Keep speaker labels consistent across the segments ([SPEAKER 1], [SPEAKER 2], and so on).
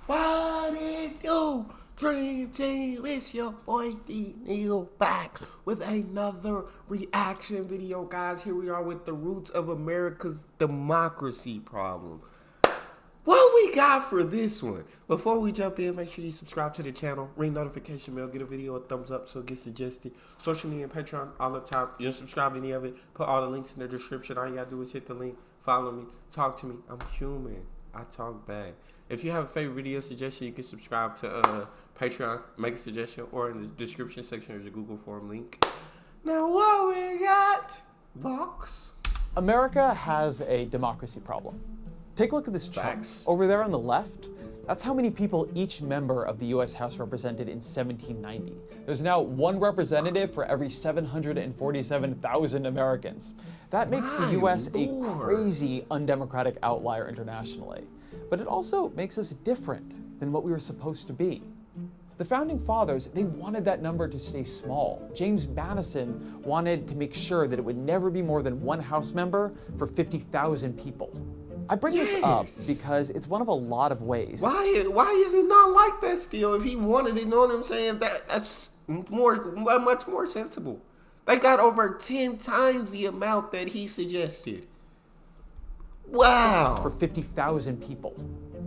[SPEAKER 1] What it do? Dream Team, it's your boy Neal back with another reaction video, guys. Here we are with the roots of America's democracy problem. What we got for this one? Before we jump in, make sure you subscribe to the channel, ring notification bell, get a video a thumbs up so it gets suggested. Social media and Patreon, all up top. You don't subscribe to any of it, put all the links in the description. All you gotta do is hit the link, follow me, talk to me. I'm human. I talk back. If you have a favorite video suggestion, you can subscribe to Patreon, make a suggestion, or in the description section there's a Google form link. Now what we got? Vox.
[SPEAKER 2] America has a democracy problem. Take a look at this chart.
[SPEAKER 1] Facts.
[SPEAKER 2] Over there on the left, that's how many people each member of the US House represented in 1790. There's now one representative for every 747,000 Americans. That makes the US a crazy undemocratic outlier internationally. But it also makes us different than what we were supposed to be. The founding fathers, they wanted that number to stay small. James Madison wanted to make sure that it would never be more than one House member for 50,000 people. I bring this up because it's one of a lot of ways.
[SPEAKER 1] Why is it not like that still? If he wanted it, you know what I'm saying? That's much more sensible. They got over 10 times the amount that he suggested. Wow.
[SPEAKER 2] For 50,000 people.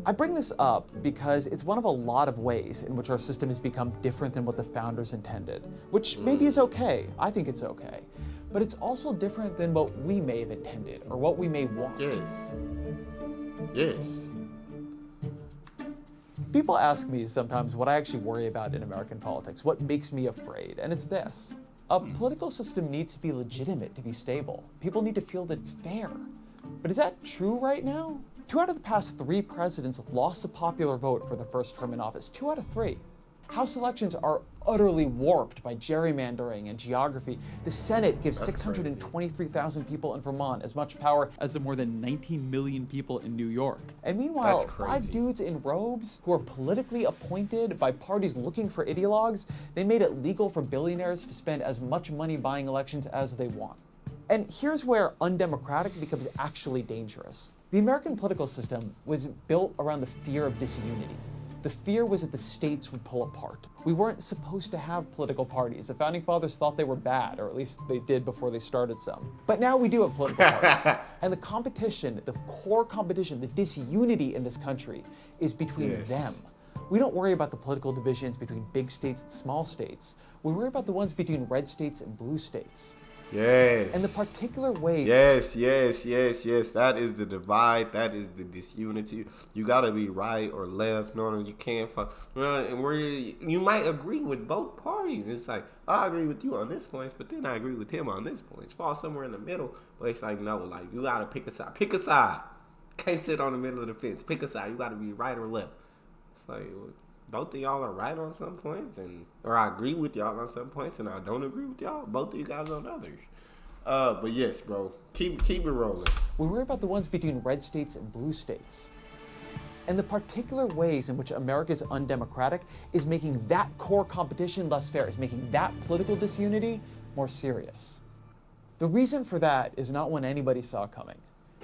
[SPEAKER 2] I bring this up because it's one of a lot of ways in which our system has become different than what the founders intended, which maybe is okay. I think it's okay. But it's also different than what we may have intended or what we may want.
[SPEAKER 1] Yes.
[SPEAKER 2] People ask me sometimes what I actually worry about in American politics, what makes me afraid, and it's this. A political system needs to be legitimate to be stable. People need to feel that it's fair. But is that true right now? 2 out of the past 3 presidents lost the popular vote for their first term in office. 2 out of 3. House elections are utterly warped by gerrymandering and geography. The Senate gives 623,000 people in Vermont as much power as the more than 19 million people in New York. And meanwhile, 5 dudes in robes who are politically appointed by parties looking for ideologues, they made it legal for billionaires to spend as much money buying elections as they want. And here's where undemocratic becomes actually dangerous. The American political system was built around the fear of disunity. The fear was that the states would pull apart. We weren't supposed to have political parties. The founding fathers thought they were bad, or at least they did before they started some. But now we do have political parties. And the competition, the core competition, the disunity in this country is between them. We don't worry about the political divisions between big states and small states. We worry about the ones between red states and blue states.
[SPEAKER 1] Yes.
[SPEAKER 2] And the particular way.
[SPEAKER 1] Yes. That is the divide. That is the disunity. You gotta be right or left. No, you can't. You might agree with both parties. It's like, I agree with you on this point, but then I agree with him on this point. It's fall somewhere in the middle. But it's like, no, like you gotta pick a side. Pick a side. Can't sit on the middle of the fence. Pick a side. You gotta be right or left. It's like, both of y'all are right on some points, or I agree with y'all on some points, and I don't agree with y'all. Both of you guys on others. But yes, bro, keep it rolling.
[SPEAKER 2] We worry about the ones between red states and blue states. And the particular ways in which America is undemocratic is making that core competition less fair, is making that political disunity more serious. The reason for that is not one anybody saw coming.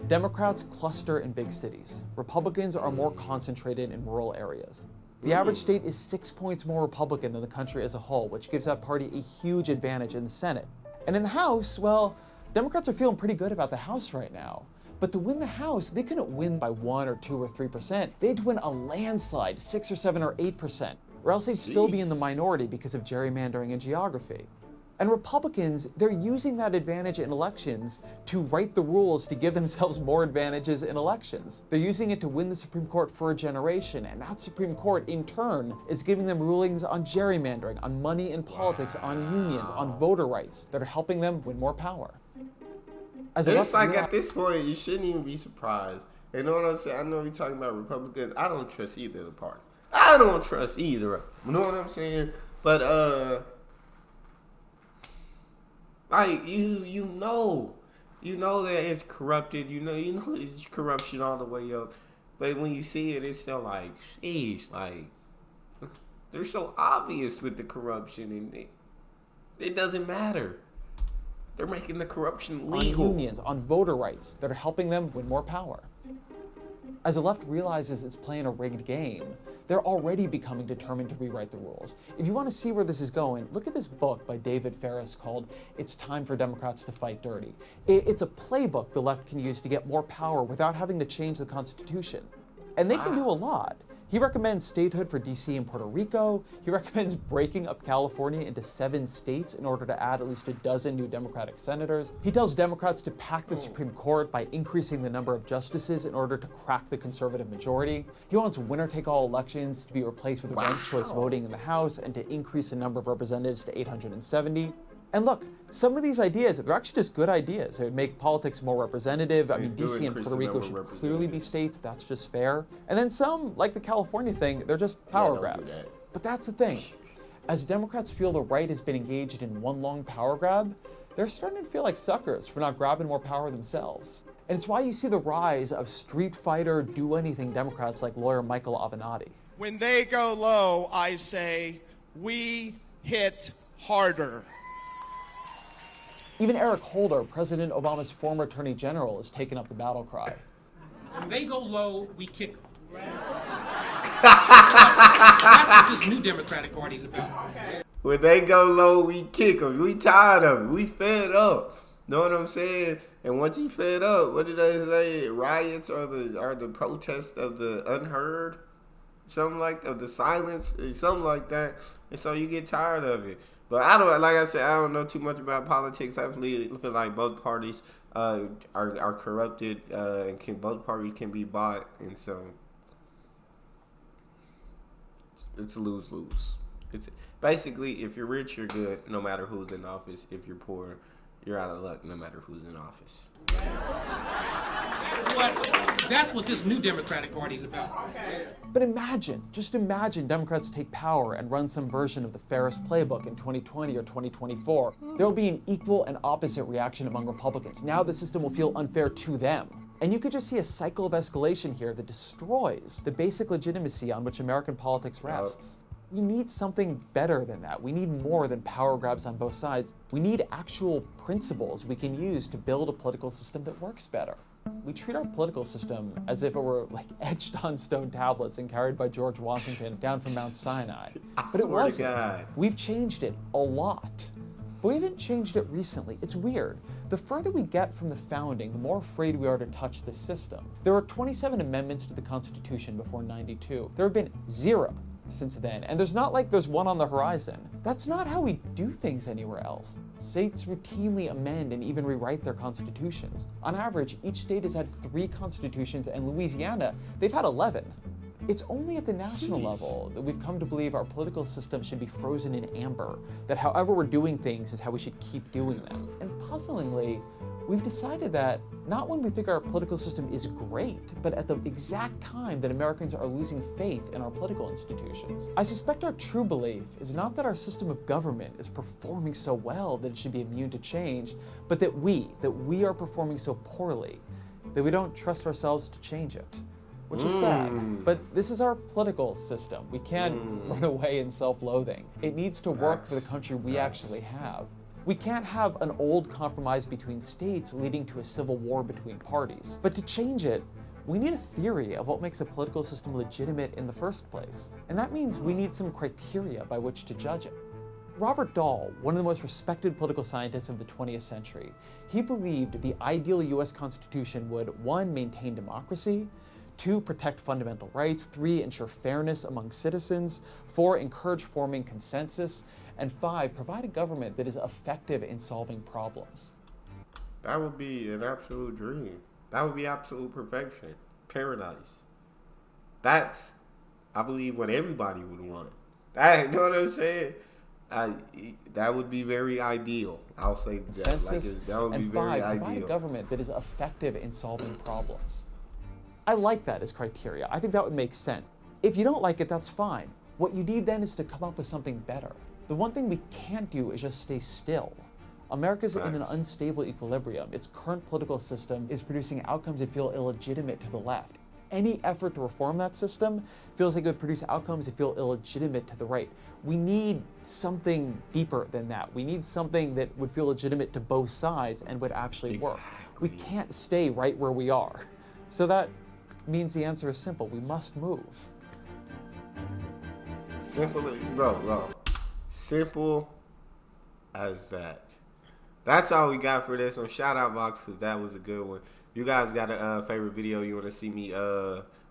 [SPEAKER 2] Democrats cluster in big cities. Republicans are more concentrated in rural areas. The average state is 6 points more Republican than the country as a whole, which gives that party a huge advantage in the Senate. And in the House, well, Democrats are feeling pretty good about the House right now. But to win the House, they couldn't win by 1 or 2 or 3%. They had to win a landslide, 6 or 7 or 8%, or else they'd still be in the minority because of gerrymandering and geography. And Republicans, they're using that advantage in elections to write the rules to give themselves more advantages in elections. They're using it to win the Supreme Court for a generation, and that Supreme Court, in turn, is giving them rulings on gerrymandering, on money in politics, on unions, on voter rights, that are helping them win more power.
[SPEAKER 1] It's like at this point, you shouldn't even be surprised. You know what I'm saying? I know you're talking about Republicans. I don't trust either of the party. I don't trust either. You know what I'm saying? But, like you know that it's corrupted. You know it's corruption all the way up. But when you see it, it's still like, sheesh, like they're so obvious with the corruption, and it doesn't matter. They're making the corruption legal.
[SPEAKER 2] On unions, on voter rights that are helping them win more power. As the left realizes it's playing a rigged game, They're already becoming determined to rewrite the rules. If you want to see where this is going, look at this book by David Ferris called It's Time for Democrats to Fight Dirty. It's a playbook the left can use to get more power without having to change the Constitution. And they can do a lot. He recommends statehood for DC and Puerto Rico. He recommends breaking up California into 7 states in order to add at least a dozen new Democratic senators. He tells Democrats to pack the Supreme Court by increasing the number of justices in order to crack the conservative majority. He wants winner-take-all elections to be replaced with ranked choice voting in the House and to increase the number of representatives to 870. And look, some of these ideas, they're actually just good ideas. It would make politics more representative. I mean, DC and Puerto Rico should clearly be states. That's just fair. And then some, like the California thing, they're just power grabs. But that's the thing. As Democrats feel the right has been engaged in one long power grab, they're starting to feel like suckers for not grabbing more power themselves. And it's why you see the rise of street fighter, do-anything Democrats like lawyer Michael Avenatti.
[SPEAKER 3] When they go low, I say, we hit harder.
[SPEAKER 2] Even Eric Holder, President Obama's former attorney general, has taken up the battle cry.
[SPEAKER 4] When they go low, we kick them. That's what this new Democratic Party is about.
[SPEAKER 1] When they go low, we kick them. We tired of it. We fed up. Know what I'm saying? And once you fed up, what did they say? Riots are the protests of the unheard? Something like that, of the silence, something like that. And so you get tired of it. But I don't, like I said, I don't know too much about politics. I feel like both parties are corrupted, and both parties can be bought, and so it's a lose-lose. It's basically, if you're rich, you're good, no matter who's in office. If you're poor, you're out of luck, no matter who's in office.
[SPEAKER 4] That's what this new Democratic Party is about.
[SPEAKER 2] But just imagine Democrats take power and run some version of the Ferris playbook in 2020 or 2024. There will be an equal and opposite reaction among Republicans. Now the system will feel unfair to them. And you could just see a cycle of escalation here that destroys the basic legitimacy on which American politics rests. We need something better than that. We need more than power grabs on both sides. We need actual principles we can use to build a political system that works better. We treat our political system as if it were like etched on stone tablets and carried by George Washington down from Mount Sinai. But it wasn't. We've changed it a lot. But we haven't changed it recently. It's weird. The further we get from the founding, the more afraid we are to touch the system. There were 27 amendments to the Constitution before '92. There have been 0 since then, and there's not like there's one on the horizon. That's not how we do things anywhere else. States routinely amend and even rewrite their constitutions. On average, each state has had 3 constitutions, and Louisiana, they've had 11. It's only at the national level that we've come to believe our political system should be frozen in amber, that however we're doing things is how we should keep doing them. And puzzlingly, we've decided that not when we think our political system is great, but at the exact time that Americans are losing faith in our political institutions. I suspect our true belief is not that our system of government is performing so well that it should be immune to change, but that we are performing so poorly that we don't trust ourselves to change it. Which is sad, but this is our political system. We can't run away in self-loathing. It needs to work for the country we actually have. We can't have an old compromise between states leading to a civil war between parties. But to change it, we need a theory of what makes a political system legitimate in the first place. And that means we need some criteria by which to judge it. Robert Dahl, one of the most respected political scientists of the 20th century, he believed the ideal US Constitution would 1, maintain democracy, 2, protect fundamental rights, 3, ensure fairness among citizens, 4, encourage forming consensus, and 5, provide a government that is effective in solving problems.
[SPEAKER 1] That would be an absolute dream. That would be absolute perfection. Paradise. That's, I believe, what everybody would want. That, you know what I'm saying? That would be very ideal. I'll say that.
[SPEAKER 2] Consensus,
[SPEAKER 1] that would be
[SPEAKER 2] and
[SPEAKER 1] very
[SPEAKER 2] 5, provide
[SPEAKER 1] ideal.
[SPEAKER 2] a government that is effective in solving problems. I like that as criteria. I think that would make sense. If you don't like it, that's fine. What you need then is to come up with something better. The one thing we can't do is just stay still. America's in an unstable equilibrium. Its current political system is producing outcomes that feel illegitimate to the left. Any effort to reform that system feels like it would produce outcomes that feel illegitimate to the right. We need something deeper than that. We need something that would feel legitimate to both sides and would actually work. We can't stay right where we are. So that means the answer is simple. We must move.
[SPEAKER 1] Simple, bro. Simple as that. That's all we got for this one. Shout out box because that was a good one. If you guys got a favorite video you want to see me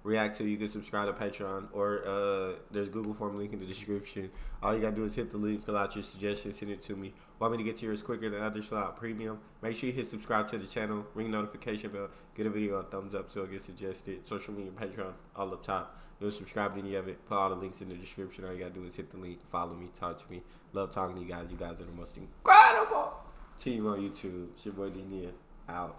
[SPEAKER 1] react to, you can subscribe to Patreon or there's Google form link in the description. All you gotta do is hit the link, fill out your suggestions, send it to me. Want me to get to yours quicker than others, fill out premium. Make sure you hit subscribe to the channel, ring notification bell, get a video a thumbs up so it gets suggested. Social media, Patreon, all up top. You don't subscribe to any of it, put all the links in the description. All you gotta do is hit the link, follow me, talk to me. Love talking to you guys. You guys are the most incredible team on YouTube. It's your boy D Neal, out.